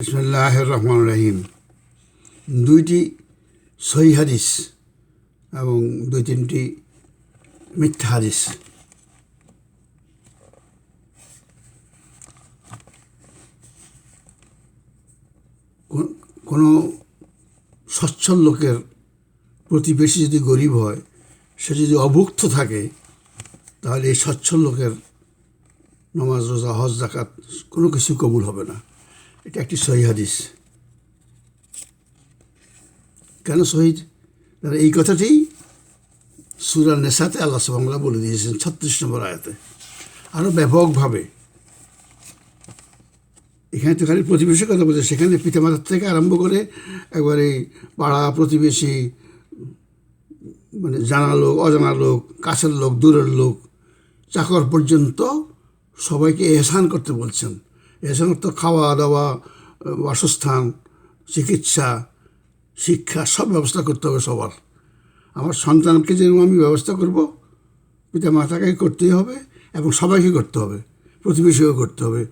বিসমিল্লাহির রহমানির রহিম। দুইটি সহিহ হাদিস এবং দুই তিনটি মিথ্যা হাদিস। কোনো সচ্ছল লোকের প্রতিবেশী যদি গরিব হয়, সে যদি অভুক্ত থাকে, তাহলে এই সচ্ছল লোকের নামাজ, রোজা, হজ, যাকাত কোনো কিছু কবুল হবে না। এটা একটি সহিহ হাদিস। কেন সহিহ? এই কথাটি সূরা নেসাতে আল্লাহ সুবহানাহু ওয়া তাআলা বলে দিয়েছেন ৩৬ নম্বর আয়াতে, আরও ব্যাপকভাবে। এখানে তো খালি প্রতিবেশীর কথা বলছে, সেখানে পিতামাতার থেকে আরম্ভ করে একবারে পাড়া প্রতিবেশী, মানে জানা লোক, অজানা লোক, কাছের লোক, দূরের লোক, চাকর পর্যন্ত সবাইকে এহসান করতে বলছেন। এহসান তো খাওয়া দাওয়া, বাসস্থান, চিকিৎসা, শিক্ষা, সব ব্যবস্থা করতে হবে সবার। আমার সন্তানকে যেরকম আমি ব্যবস্থা করব, পিতা মাতাকে করতেই হবে এবং সবাইকে করতে হবে, প্রতিবেশীও করতে হবে।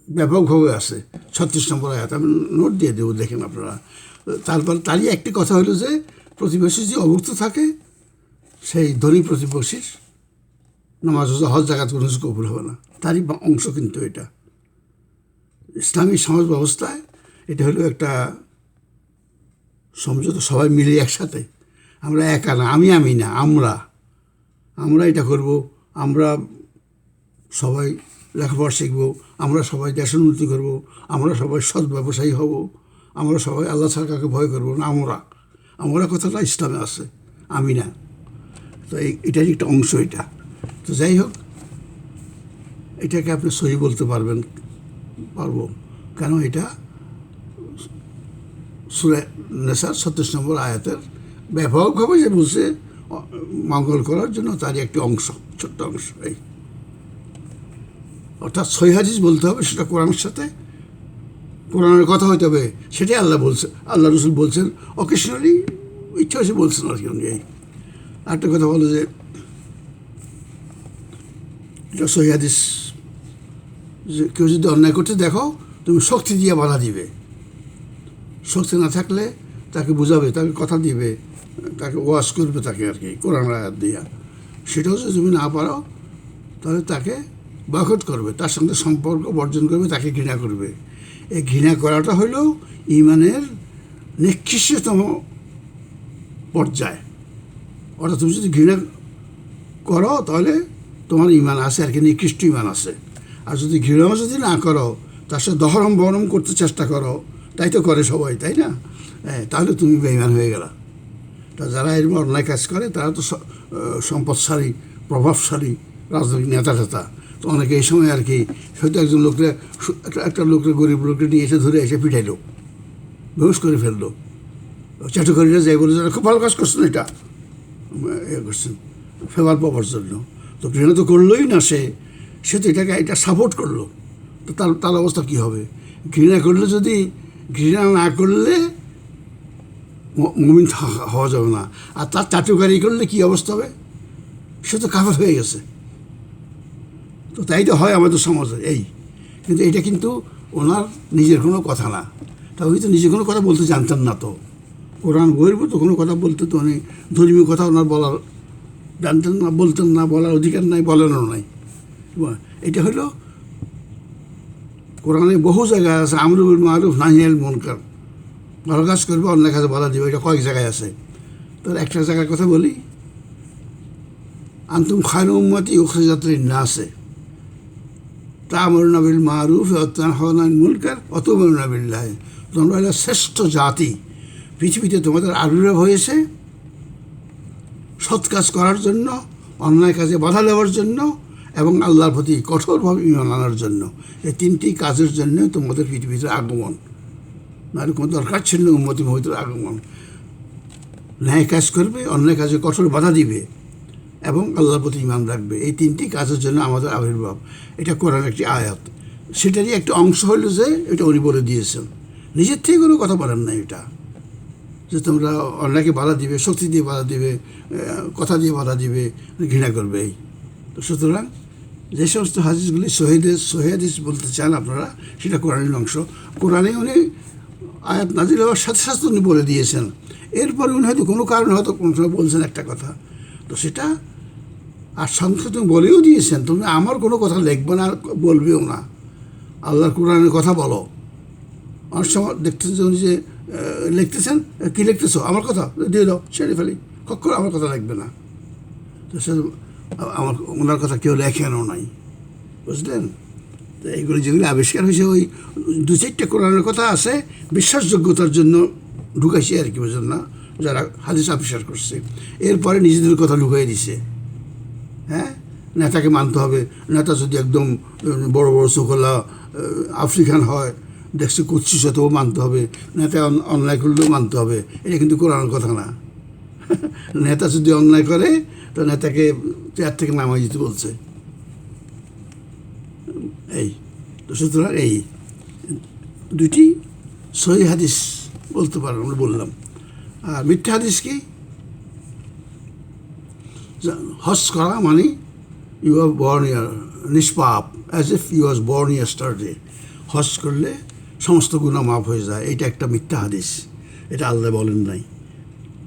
ব্যাপকভাবে আছে ৩৬ নম্বর আয়াত, আমি নোট দিয়ে দেবো, দেখেন আপনারা। তারপর তারই একটি কথা হলো যে প্রতিবেশী যে অভুক্ত থাকে, সেই ধনী প্রতিবেশীর নামাজ, হজ, যাকাত কোনো কিছু কবুল হবে না। তারই অংশ কিন্তু এটা ইসলামী সমাজ ব্যবস্থায়। এটা হলো একটা সমঝোতা, সবাই মিলে একসাথে। আমরা একা না, আমি না, আমরা এটা করব। আমরা সবাই লেখাপড়া শিখব, আমরা সবাই দেশ উন্নতি করব, আমরা সবাই সৎ ব্যবসায়ী হব, আমরা সবাই আল্লাহ ছাড়া কাউকে ভয় করবো না। আমরা কথাটা ইসলামে আছে, আমি না। তো এটারই একটা অংশ এটা। তো যাই হোক, এটাকে আপনি সহি বলতে পারবো কেন? এটা সূরা নেসার ৩৬ নম্বর আয়াতের ব্যাপকভাবে যে বলছে মঙ্গল করার জন্য, তারই একটি অংশ, ছোট্ট অংশ। এই অর্থাৎ সহিহ হাদিস বলতে হবে, সেটা কোরআনের সাথে, কোরআনের কথা হইতে হবে, সেটাই আল্লাহ রসুল বলছেন। অকেশনালি ইচ্ছা হয়েছে বলছেন আর কি। এই আরেকটা কথা বলো যে এটা সহিহ হাদিস, যে কেউ যদি অন্যায় করতে দেখো, তুমি শক্তি দিয়ে বাধা দিবে। শক্তি না থাকলে তাকে বুঝাবে, তাকে কথা দিবে, তাকে ওয়াজ করবে, তাকে আর কি কোরআন আয়াত দিয়া। সেটাও যদি তুমি না পারো, তাহলে তাকে বয়কট করবে, তার সঙ্গে সম্পর্ক বর্জন করবে, তাকে ঘৃণা করবে। এই ঘৃণা করাটা হলো ঈমানের নিকৃষ্টতম পর্যায়। অর্থাৎ তুমি যদি ঘৃণা করো, তাহলে তোমার ঈমান আছে আর কি, নিকৃষ্ট ঈমান আছে। আর যদি ঘৃণাও যদি না করো, তার সাথে দহরম বহরম করতে চেষ্টা করো, তাই তো করে সবাই, তাই না? তাহলে তুমি বেঈমান হয়ে গেলা। তা যারা এরকম অন্যায় কাজ করে, তারা তো সম্পদশালী, প্রভাবশালী রাজনৈতিক নেতা। তো অনেকে এই সময় আর কি হয়তো একজন লোককে, একটা লোককে, গরিব লোককে নিয়ে ধরে এসে পিটাইলো, বেহুশ করে ফেললো। চাটুকারীরা যাই বলে, যারা খুব ভালো কাজ করছেন, এটা করছেন ফেভার পাওয়ার জন্য। তো ঘৃণা তো করলোই না, সে তো এটা সাপোর্ট করলো। তো তার অবস্থা কী হবে? ঘৃণা করলে, যদি ঘৃণা না করলে মুমিন হওয়া যাবে না। আর তার চাটুকারি করলে কী অবস্থা হবে? সে তো কাফের হয়ে গেছে। তো তাই তো হয় আমাদের সমাজে। কিন্তু এটা কিন্তু ওনার নিজের কোনো কথা না। তা উনি তো নিজের কোনো কথা বলতে জানতেন না। তো কোরআন বহির্ভূত কোনো কথা বলতে, তো উনি ধর্মীয় কথা ওনার বলার জানতেন না, বলতেন না, বলার অধিকার নাই, বলেনও নাই। এটা হলো কোরআনে বহু জায়গায় আছে, আমরু বিল মারুফ নাহি আনিল মুনকার, ভালো কাজ করবে, অন্যায় কাজে বাধা দিবে। এটা কয়েক জায়গায় আছে। তো একটা জায়গার কথা বলি, আনতুম খায়রু উম্মতি উখরিজাত লিন-নাসি তা'মুরুনা বিল মারুফ ওয়া তানহাউনা আনিল মুনকার ওয়া তু'মিনুনা বিল্লাহ। তোমরা হলো শ্রেষ্ঠ জাতি, পৃথিবীতে তোমাদের আবির্ভাব হয়েছে সৎ কাজ করার জন্য, অন্যায় কাজে বাধা দেওয়ার জন্য এবং আল্লাহর প্রতি কঠোরভাবে ঈমান আনার জন্য। এই তিনটি কাজের জন্য তোমাদের পৃথিবীতে আগমন। মানে কোনো দরকার ছিল না উম্মতি মুহাম্মদের আগমন। ন্যায় কাজ করবে, অন্যায় কাজে কঠোর বাধা দিবে এবং আল্লাহর প্রতি ঈমান রাখবে। এই তিনটি কাজের জন্য আমাদের আবির্ভাব। এটা কোরআনের একটি আয়াত। সেটারই একটা অংশ হলো যে এটা উনি বলে দিয়েছেন, নিজের থেকে কোনো কথা বলেন না। এটা যে তোমরা অন্যায়কে বাধা দিবে, শক্তি দিয়ে বাধা দিবে, কথা দিয়ে বাধা দিবে, ঘৃণা করবে। তো সুতরাং যে সমস্ত হাদিসগুলি সহি হাদিস বলতে চান আপনারা, সেটা কোরআনের অংশ। কোরআনে উনি আয়াত নাজিল হওয়ার সাথে সাথে উনি বলে দিয়েছেন। এরপরে উনি হয়তো কোনো কারণে হয়তো কোনো সময় বলছেন একটা কথা, তো সেটা আর সঙ্গে তুমি বলেও দিয়েছেন, তুমি আমার কোনো কথা লিখবে না, বলবেও না, আল্লাহর কোরআনের কথা বলো। অনেক সময় দেখতেছেন উনি যে লিখতেছেন, কী লিখতেছো, আমার কথা দিয়ে দাও, ছেড়ে ফেলি, কখন আমার কথা লিখবে না। তো সে আমার ওনার কথা কেউ লেখেনও নাই, বুঝলেন? তো এইগুলো যেগুলি আবিষ্কার হয়েছে, ওই 2-4টা কোরআনের কথা আছে বিশ্বাসযোগ্যতার জন্য ঢুকাইছে আর কি, বুঝলেন না, যারা হাদিস আবিষ্কার করছে। এরপরে নিজেদের কথা ঢুকাই দিছে। হ্যাঁ, নেতাকে মানতে হবে, নেতা যদি একদম বড় বড় চোখলা আফ্রিকান হয়, দেখছে কুচ্ছিস, তবু মানতে হবে, নেতা অন্যায় করলেও মানতে হবে। এটা কিন্তু কোরআনের কথা না। নেতা যদি অন্যায় করে তো নেতাকে চেয়ার থেকে নামাই দিতে বলছে। এই তো সুতরাং এই 2টি সহি হাদিস বলতে পারেন, আমরা বললাম। আর মিথ্যা হাদিস কি? হজ করা মানে ইউ আর বর্ন ইয়ার নিষ্পাপ, as if you was born yesterday. হজ করলে সমস্ত গুনাহ মাফ হয়ে যায়, এটা একটা মিথ্যা হাদিস। এটা আল্লাহ বলেন নাই,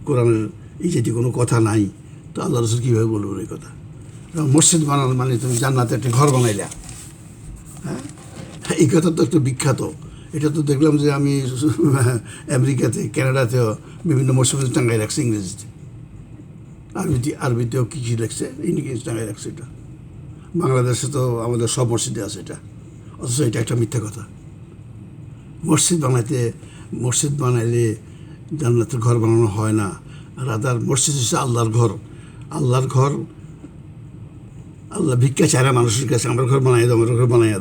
কোরআনের এই যেটি কোনো কথা নাই, তো আল্লাহ রসুল কীভাবে বলবো এই কথা? মসজিদ বানানো মানে তুমি জান্নাতে একটা ঘর বানাইলা, হ্যাঁ, এই কথা তো একটু বিখ্যাত। এটা তো দেখলাম যে আমি আমেরিকাতে, কানাডাতেও বিভিন্ন মসজিদ টাঙ্গাই রাখছে, ইংরেজিতে, আরবিতেও কী কী লিখছে, ইংরেজি টাঙ্গাই রাখছে। এটা বাংলাদেশে তো আমাদের সব মসজিদে আছে এটা, অথচ এটা একটা মিথ্যা কথা। মসজিদ বানাইলে জান্নাতের ঘর বানানো হয় না। রাদার মসজিদ হচ্ছে আল্লাহর ঘর। আল্লাহ ভিক্ষা চায় না মানুষের কাছে, আমার ঘর বানাই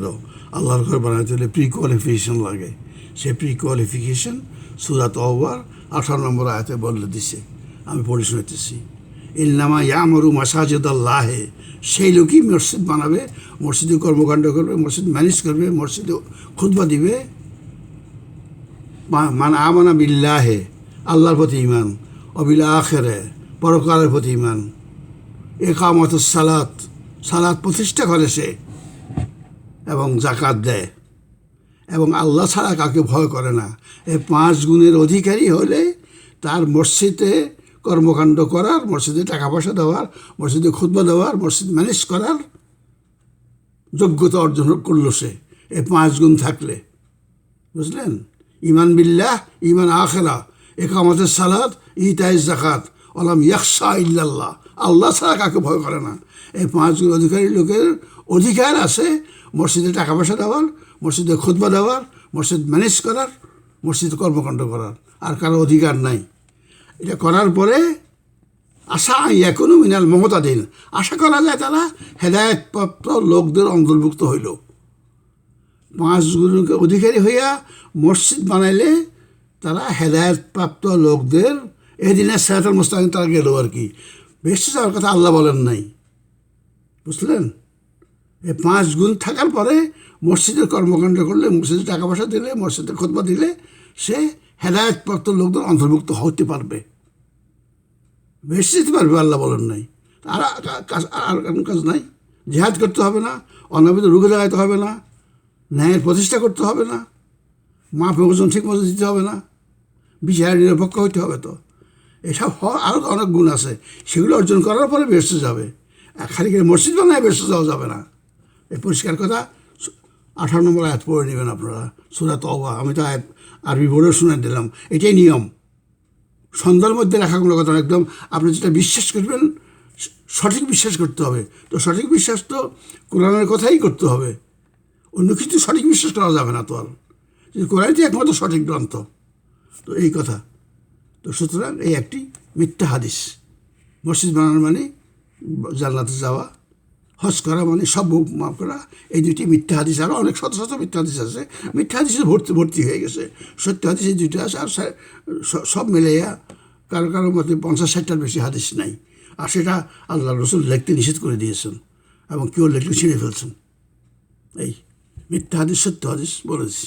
দাও। আল্লাহর ঘর বানাইতে হলে প্রি কোয়ালিফিকেশন লাগে। সে প্রি কোয়ালিফিকেশন সূরা তাওবার 18 নম্বর আয়াতে বলে দিছে, আমি পড়ে শুনাইতেছি। ইন্নামা ইয়ামুরু মাসাজিদাল্লাহি, সেই লোকই মসজিদ বানাবে, মসজিদে কর্মকাণ্ড করবে, মসজিদ ম্যানেজ করবে, মসজিদে খুতবা দিবে। মান আমানা বিল্লাহে, আল্লাহর প্রতি ঈমান, অবিল আখিরে, পরকালের প্রতি ঈমান, ইকামাতুস সালাত প্রতিষ্ঠা করে সে, এবং জাকাত দেয়, এবং আল্লাহ ছাড়া কাউকে ভয় করে না। এই 5 গুণের অধিকারী হলে তার মসজিদে কর্মকাণ্ড করার, মসজিদে টাকা পয়সা দেওয়ার, মসজিদে খুতবা দেওয়ার, মসজিদ ম্যানেজ করার যোগ্যতা অর্জন করলো সে, এই 5 গুণ থাকলে, বুঝলেন? ঈমান বিল্লাহ, ঈমান আখিরা, ইকামাতুস সালাত, ইতাইজ যাকাত, ওয়ালাম ইয়াখশা ইল্লাল্লাহ, আল্লাহ ছাড়া কাকে ভয় করে না। এই 5 গুণ অধিকারী লোকের অধিকার আছে মসজিদে টাকা পয়সা দেওয়ার, মসজিদে খুতবা দেওয়ার, মসজিদ ম্যানেজ করার, মসজিদে কর্মকাণ্ড করার। আর কারো অধিকার নাই। এটা করার পরে আশা এখনও মিনাল মুহতাদিন, আশা করা যায় তারা হেদায়েতপ্রাপ্ত লোকদের অন্তর্ভুক্ত হইল। 5 গুণের অধিকারী হইয়া মসজিদ বানাইলে তারা হেদায়েতপ্রাপ্ত লোকদের এদিনে সিরাতাল মুস্তাকিম তারা গেল আর কি। বেশি যাওয়ার কথা আল্লাহ বলেন নাই, বুঝলেন? এই 5 গুণ থাকার পরে মসজিদের কর্মকাণ্ড করলে, মসজিদে টাকা পয়সা দিলে, মসজিদে খুতবা দিলে সে হেদায়েতপ্রাপ্ত লোকদের অন্তর্ভুক্ত হতে পারবে, বেশি যেতে পারবে, আল্লাহ বলেন নাই। আর কাজ নাই। জিহাদ করতে হবে না, অনাবিধ রুখে দাঁড়াইতে হবে না, ন্যায়ের প্রতিষ্ঠা করতে হবে না, মা প্রবচন ঠিক মতো দিতে হবে না, বিচার নিরপেক্ষ হইতে হবে। তো এসব আরও অনেক গুণ আছে, সেগুলো অর্জন করার পরে বেহেশতে যাবে। খালি করে মসজিদ বানায় বেহেশতে যাওয়া যাবে না। এই পরিষ্কার কথা। 18 নম্বর আয়াত পড়ে নেবেন আপনারা, সূরা তাওবা। আমি তো আয়াত আরবি বোর্ডেও শুনে দিলাম, এটাই নিয়ম। সন্ধ্যার মধ্যে রাখা কোনো কথা না, একদম আপনি যেটা বিশ্বাস করবেন সঠিক বিশ্বাস করতে হবে। তো সঠিক বিশ্বাস তো কোরআনের কথাই করতে হবে, অন্য কিছু সঠিক বিশ্বাস করা যাবে না। তো আর কোরআনটি একমাত্র সঠিক গ্রন্থ। তো এই কথা। তো সুতরাং এই একটি মিথ্যা হাদিস। মসজিদ বানানো মানে জান্নাতে যাওয়া, হজ করা মানে সব মাফ করা, এই 2টি মিথ্যা হাদিস। আরও অনেক শত শত মিথ্যা হাদিস আছে, মিথ্যা হাদিসে ভর্তি হয়ে গেছে। সত্য হাদিস এই 2টা আছে, আর সব মিলাইয়া কারো মতে 50-60টার বেশি হাদিস নাই। আর সেটা আল্লাহ রসুল লিখতে নিষেধ করে দিয়েছেন, এবং কেউ লিখলে ছিঁড়ে ফেলছেন। এই মিথ্যা হাদিস সত্য হাদিস বলেছি।